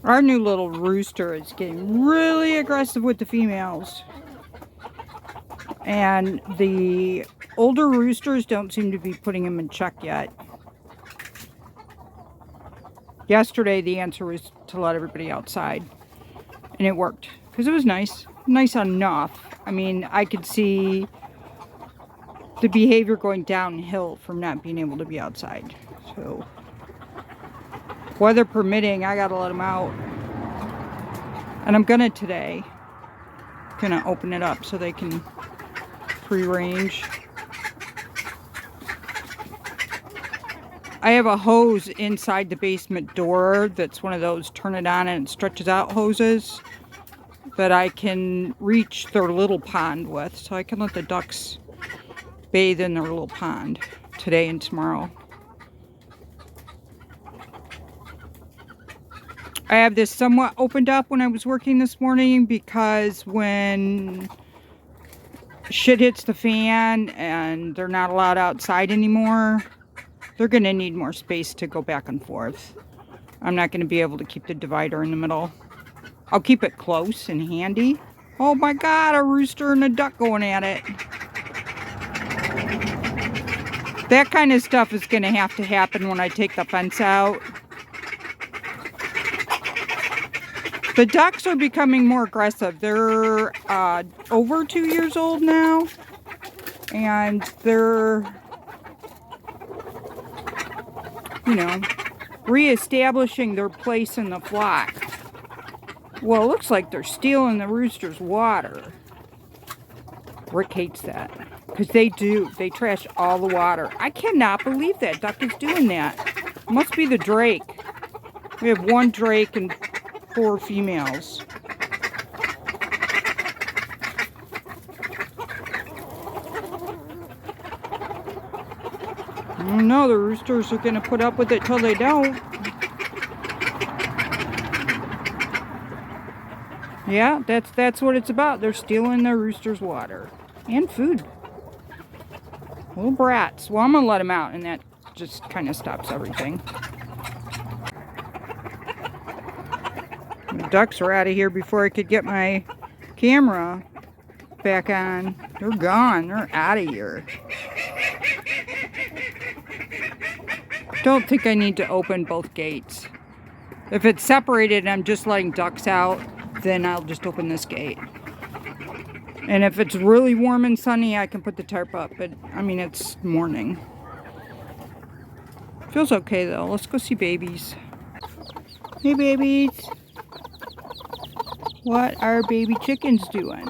Our new little rooster is getting really aggressive with the females. And the older roosters don't seem to be putting him in check yet. Yesterday, the answer was to let everybody outside. And it worked. Because it was nice. Nice enough. I mean, I could see the behavior going downhill from not being able to be outside. So, weather permitting, I gotta let them out. And I'm gonna today. Gonna open it up so they can free range. I have a hose inside the basement door that's one of those turn it on and it stretches out hoses that I can reach their little pond with. So I can let the ducks bathe in their little pond today and tomorrow. I have this somewhat opened up when I was working this morning because when shit hits the fan and they're not allowed outside anymore, they're going to need more space to go back and forth. I'm not going to be able to keep the divider in the middle. I'll keep it close and handy. Oh my God, a rooster and a duck going at it. That kind of stuff is going to happen when I take the fence out. The ducks are becoming more aggressive. They're over 2 years old now. And they're, you know, reestablishing their place in the flock. Well, it looks like they're stealing the rooster's water. Rick hates that. Because they do. They trash all the water. I cannot believe that duck is doing that. It must be the drake. We have 1 drake and 4 females. I don't know. The roosters are going to put up with it till they don't. Yeah, that's what it's about. They're stealing their rooster's water and food. Little brats. Well, I'm going to let them out, and that just kind of stops everything. The ducks are out of here before I could get my camera back on. They're gone. They're out of here. Don't think I need to open both gates. If it's separated and I'm just letting ducks out, then I'll just open this gate. And if it's really warm and sunny, I can put the tarp up. But, I mean, it's morning. Feels okay, though. Let's go see babies. Hey, babies. What are baby chickens doing?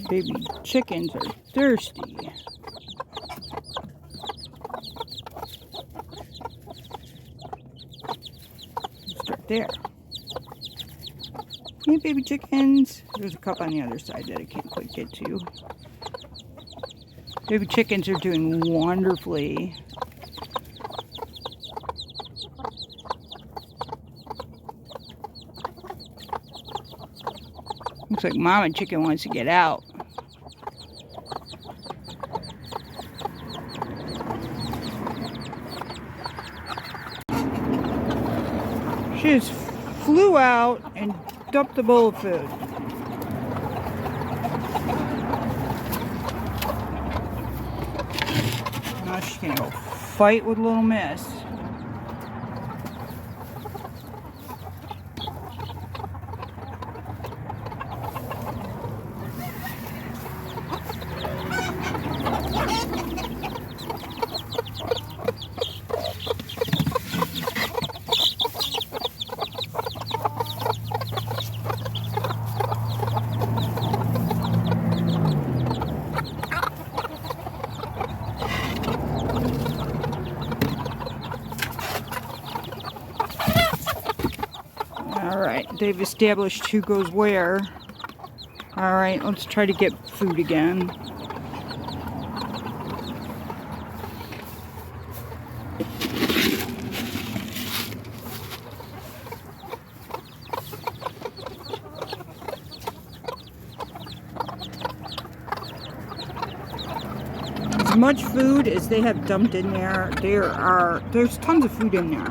Baby chickens are thirsty. Start there. Hey, baby chickens. There's a cup on the other side that I can't quite get to. Baby chickens are doing wonderfully. Looks like mama chicken wants to get out. She just flew out and dumped the bowl of food. Now she's gonna go fight with Little Miss. Alright, they've established who goes where. Alright, let's try to get food again. as much food as they have dumped in there, there's tons of food in there.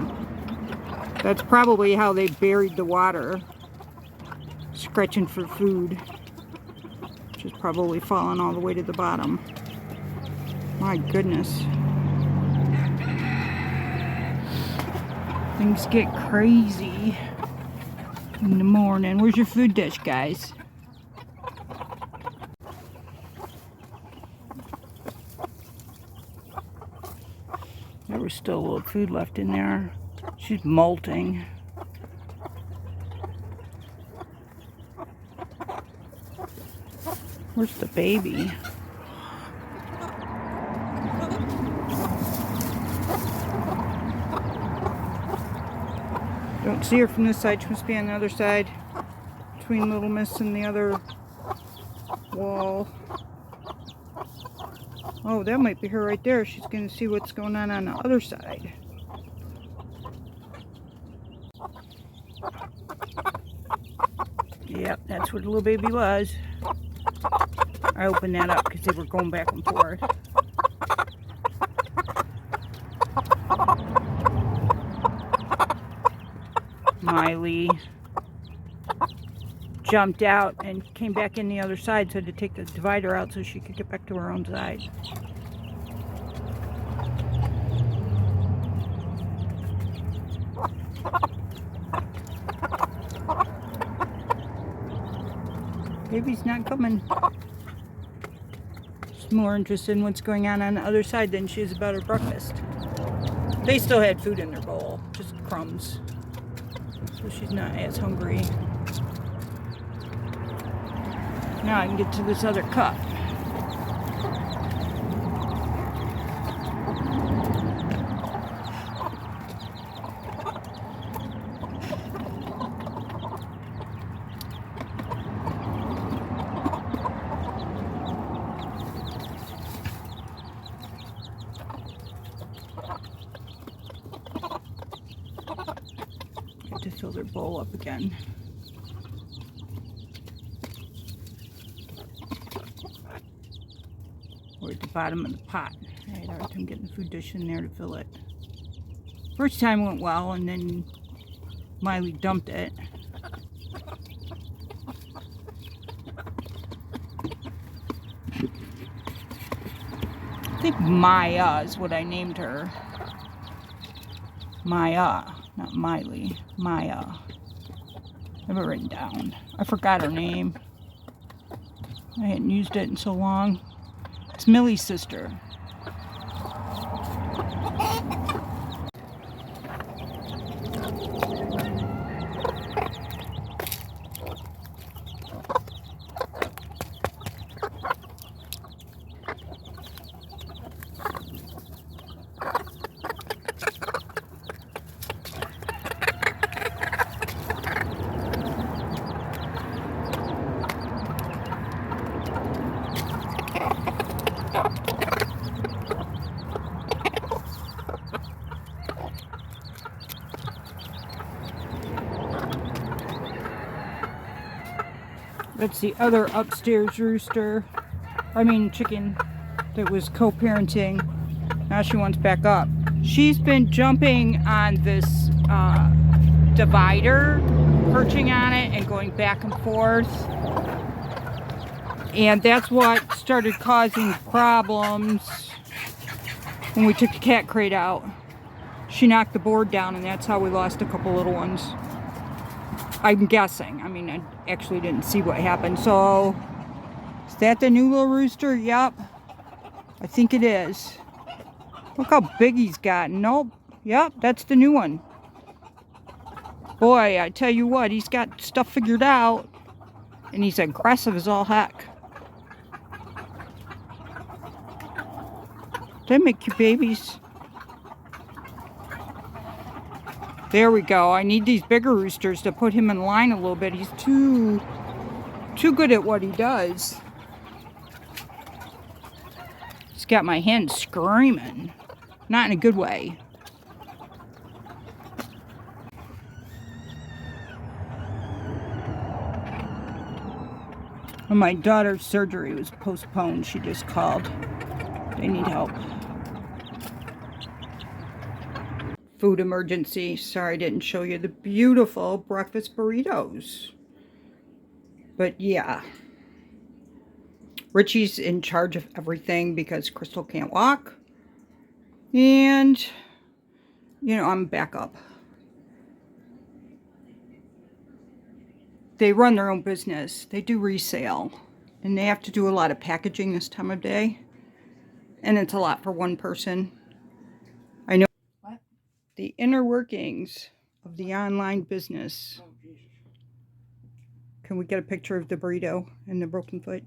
That's probably how they buried the water, scratching for food, which is probably falling all the way to the bottom. My goodness. Things get crazy in the morning. Where's your food dish, guys? There was still a little food left in there. She's molting. Where's the baby? Don't see her from this side. She must be on the other side, between Little Miss and the other wall. Oh, that might be her right there. She's going to see what's going on the other side. Yep, that's where the little baby was. I opened that up because they were going back and forth. Miley jumped out and came back in the other side, so I had to take the divider out so she could get back to her own side. Baby's not coming. She's more interested in what's going on the other side than she is about her breakfast. They still had food in their bowl, just crumbs. So she's not as hungry. Now I can get to this other cup. To fill their bowl up again. We're at the bottom of the pot. I had a hard time getting the food dish in there to fill it. First time went well, and then Miley dumped it. I think Maya is what I named her. Maya. Not Miley, Maya. I have it written down. I forgot her name. I hadn't used it in so long. It's Millie's sister. That's the other upstairs rooster. Chicken that was co-parenting. Now she wants back up. She's been jumping on this divider, perching on it and going back and forth. And that's what started causing problems when we took the cat crate out. She knocked the board down, and that's how we lost a couple little ones. I'm guessing. I actually didn't see what happened. So, is that the new little rooster? Yep. I think it is. Look how big he's gotten. Nope. Yep, that's the new one. Boy, I tell you what, he's got stuff figured out. And he's aggressive as all heck. They make you babies. There we go. I need these bigger roosters to put him in line a little bit. He's too good at what he does. He's got my hen screaming. Not in a good way. When my daughter's surgery was postponed, she just called. They need help. Food emergency. Sorry I didn't show you the beautiful breakfast burritos. But yeah. Richie's in charge of everything because Crystal can't walk. And, you know, I'm back up. They run their own business. They do resale. And they have to do a lot of packaging this time of day. And it's a lot for one person. I know what? The inner workings of the online business. Oh, Jesus. Can we get a picture of the burrito and the broken foot?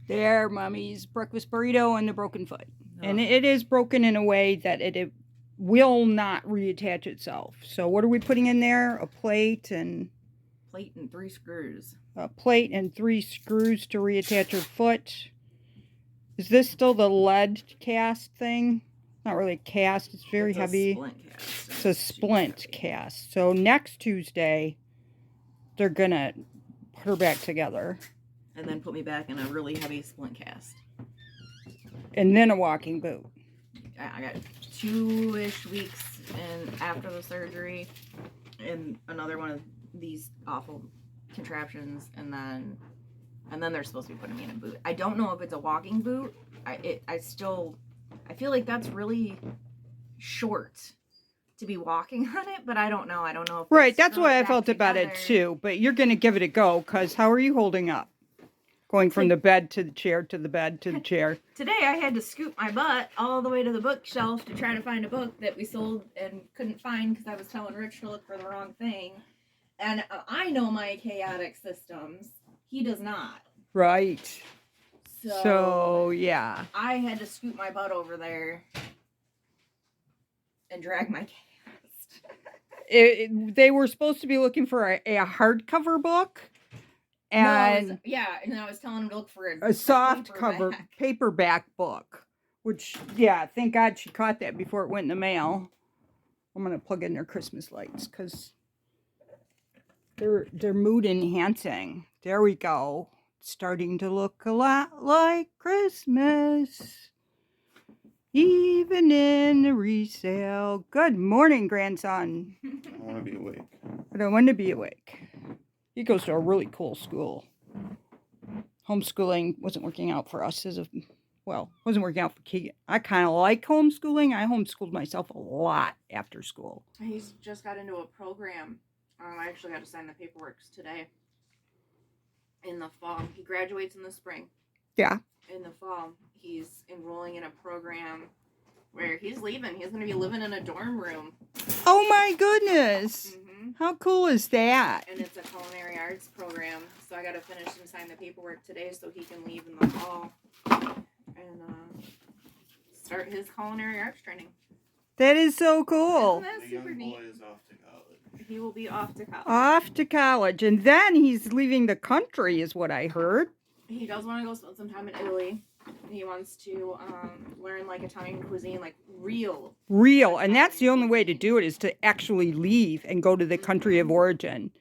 There, Mommy's breakfast burrito and the broken foot. Oh. And it is broken in a way that it will not reattach itself. So what are we putting in there? A plate and 3 screws. A plate and 3 screws to reattach your foot. Is this still the lead cast thing? Not really a cast. It's very heavy. Splint cast. It's a splint cast. So next Tuesday, they're going to put her back together. And then put me back in a really heavy splint cast. And then a walking boot. I got 2-ish weeks after the surgery. And another one of these awful contraptions. And then they're supposed to be putting me in a boot. I don't know if it's a walking boot. I feel like that's really short to be walking on it, but I don't know. I don't know if right, that's why I felt about it too. But you're going to give it a go, because how are you holding up? Going from the bed to the chair to the bed to the chair. Today I had to scoop my butt all the way to the bookshelf to try to find a book that we sold and couldn't find because I was telling Rich to look for the wrong thing. And I know my chaotic systems. He does not. Right. So yeah. I had to scoop my butt over there and drag my cast. They were supposed to be looking for a hardcover book. And and I was telling him to look for a soft cover paperback book. Which, yeah, thank God she caught that before it went in the mail. I'm going to plug in their Christmas lights because they're mood enhancing. There we go. Starting to look a lot like Christmas. Even in the resale. Good morning, grandson. I want to be awake. I don't want to be awake. He goes to a really cool school. Homeschooling wasn't working out for us wasn't working out for Keegan. I kind of like homeschooling. I homeschooled myself a lot after school. He's just got into a program. I actually got to sign the paperwork today. In the fall. He graduates in the spring. Yeah. In the fall, he's enrolling in a program where he's leaving. He's going to be living in a dorm room. Oh my goodness. Mm-hmm. How cool is that? And it's a culinary arts program. So I got to finish and sign the paperwork today so he can leave in the fall and start his culinary arts training. That is so cool. Isn't that super neat? The young boy is off to college. He will be off to college. Off to college. And then he's leaving the country is what I heard. He does want to go spend some time in Italy. He wants to learn like Italian cuisine, like real. And that's the only way to do it is to actually leave and go to the country of origin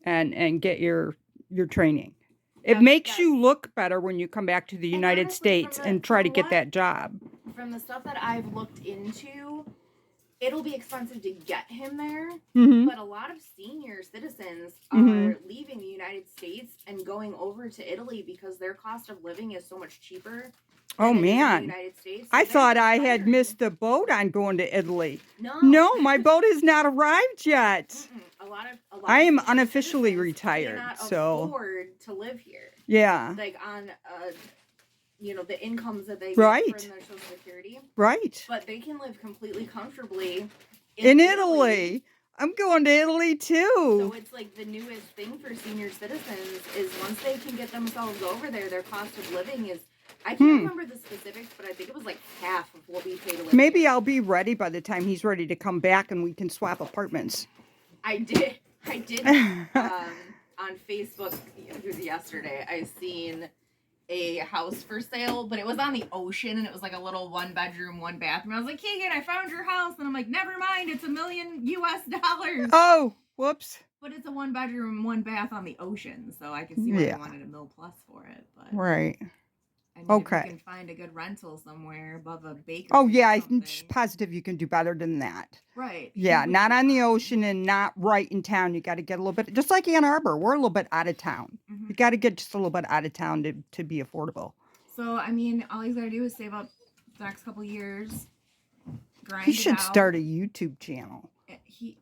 and get your training. It makes you look better when you come back to the United States and try to get that job. From the stuff that I've looked into, it'll be expensive to get him there, but a lot of senior citizens are leaving the United States and going over to Italy because their cost of living is so much cheaper. Oh man, United States. I thought I had missed the boat on going to Italy. No, my boat has not arrived yet. A lot I am unofficially retired, so afford to live here. Yeah, like on the incomes that they get from their Social Security. Right. But they can live completely comfortably in Italy. I'm going to Italy too. So it's like the newest thing for senior citizens is once they can get themselves over there, their cost of living is, I can't remember the specifics, but I think it was like half of what we pay to live. Maybe I'll be ready by the time he's ready to come back and we can swap apartments. I did on Facebook yesterday, I seen a house for sale, but it was on the ocean and it was like a little 1-bedroom, 1-bathroom. I was like, Keegan, I found your house. And I'm like, never mind, it's $1 million. Oh, whoops. But it's a 1-bedroom, 1-bath on the ocean, so I can see why I wanted $1 million+ for it. But right. I I mean, Okay. if you can find a good rental somewhere above a bakery. Oh, yeah, or I'm something. positive you can do better than that. Right. Yeah, not on the ocean and not right in town. You got to get a little bit, just like Ann Arbor, we're a little bit out of town. Mhm. You got to get just a little bit out of town to be affordable. So, I mean, all he's got to do is save up the next couple years, grind He it should out. start a YouTube channel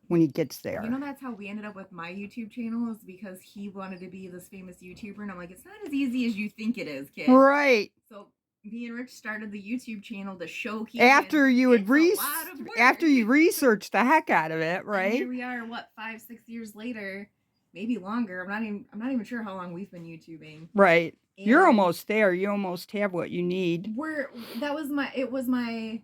when he gets there. You know, that's how we ended up with my YouTube channel, is because he wanted to be this famous YouTuber, and I'm like, it's not as easy as you think it is, kid. Right. So me and Rich started the YouTube channel to show Keegan After you would it's a lot of work. after you researched the heck out of it, And right? here we are, what, 5-6 years later, maybe longer. I'm not even sure how long we've been YouTubing. Right. And You're almost there. You almost have what you need. It was my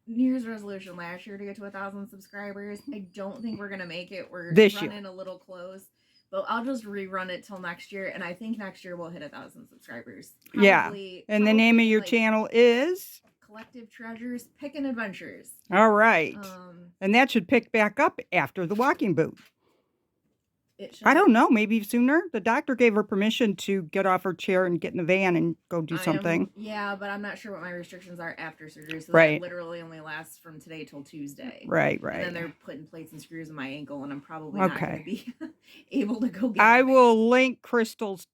New Year's resolution last year to get to 1,000 subscribers. I don't think we're gonna make it. We're running a little close, but I'll just rerun it till next year, and I think next year we'll hit 1,000 subscribers. Probably, and the name of your channel is Collective Treasures Pickin' Adventures. All right. And that should pick back up after the walking boot. I don't know, maybe sooner. The doctor gave her permission to get off her chair and get in the van and go do something. Yeah, but I'm not sure what my restrictions are after surgery. So right. That literally only lasts from today till Tuesday. Right. And then they're putting plates and screws in my ankle, and I'm probably not going to be able to go get I will link Crystal's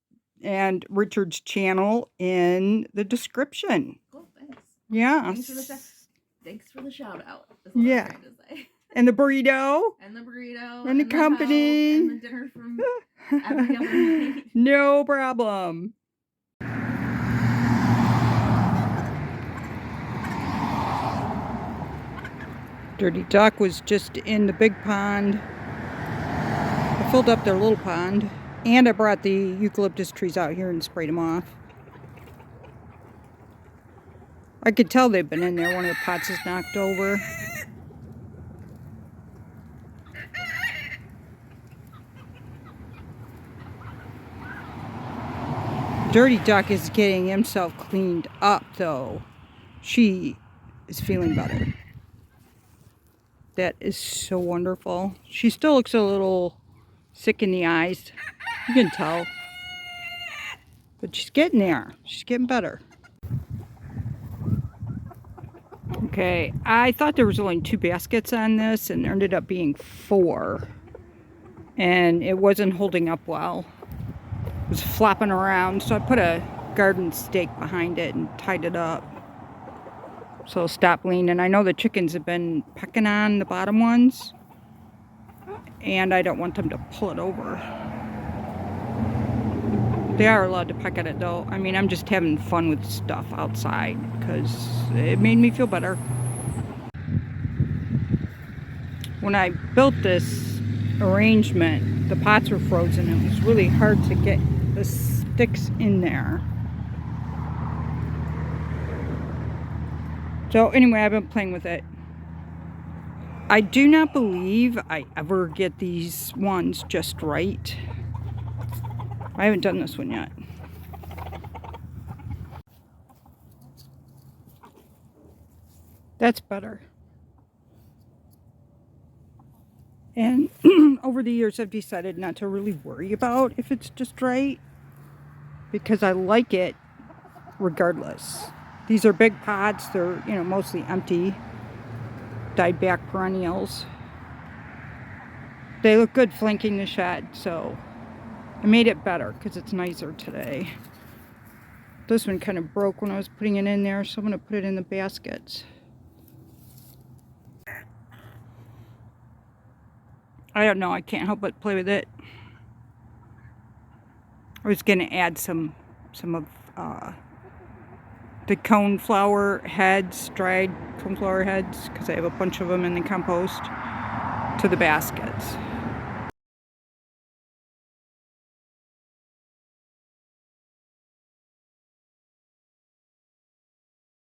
and Richard's channel in the description. Cool, thanks. Yeah. Thanks for the shout out. Yeah. I'm trying to say. And the burrito. And the burrito. And the company. And the dinner from every other night. No problem. Dirty Duck was just in the big pond. I filled up their little pond. And I brought the eucalyptus trees out here and sprayed them off. I could tell they've been in there. One of the pots is knocked over. Dirty Duck is getting himself cleaned up, though. She is feeling better. That is so wonderful. She still looks a little sick in the eyes. You can tell. But she's getting there. She's getting better. Okay, I thought there was only 2 baskets on this, and there ended up being 4. And it wasn't holding up well. It was flopping around, so I put a garden stake behind it and tied it up. So it'll stop leaning. I know the chickens have been pecking on the bottom ones, and I don't want them to pull it over. They are allowed to peck at it, though. I mean, I'm just having fun with stuff outside because it made me feel better. When I built this arrangement, the pots were frozen. It was really hard to get the sticks in there. So anyway, I've been playing with it. I do not believe I ever get these ones just right. I haven't done this one yet. That's better. And over the years, I've decided not to really worry about if it's just right, because I like it regardless. These are big pots. They're, mostly empty, dyed back perennials. They look good flanking the shed, so I made it better because it's nicer today. This one kind of broke when I was putting it in there, so I'm going to put it in the baskets. I don't know, I can't help but play with it. I was going to add some of the coneflower heads, dried coneflower heads, because I have a bunch of them in the compost, to the baskets.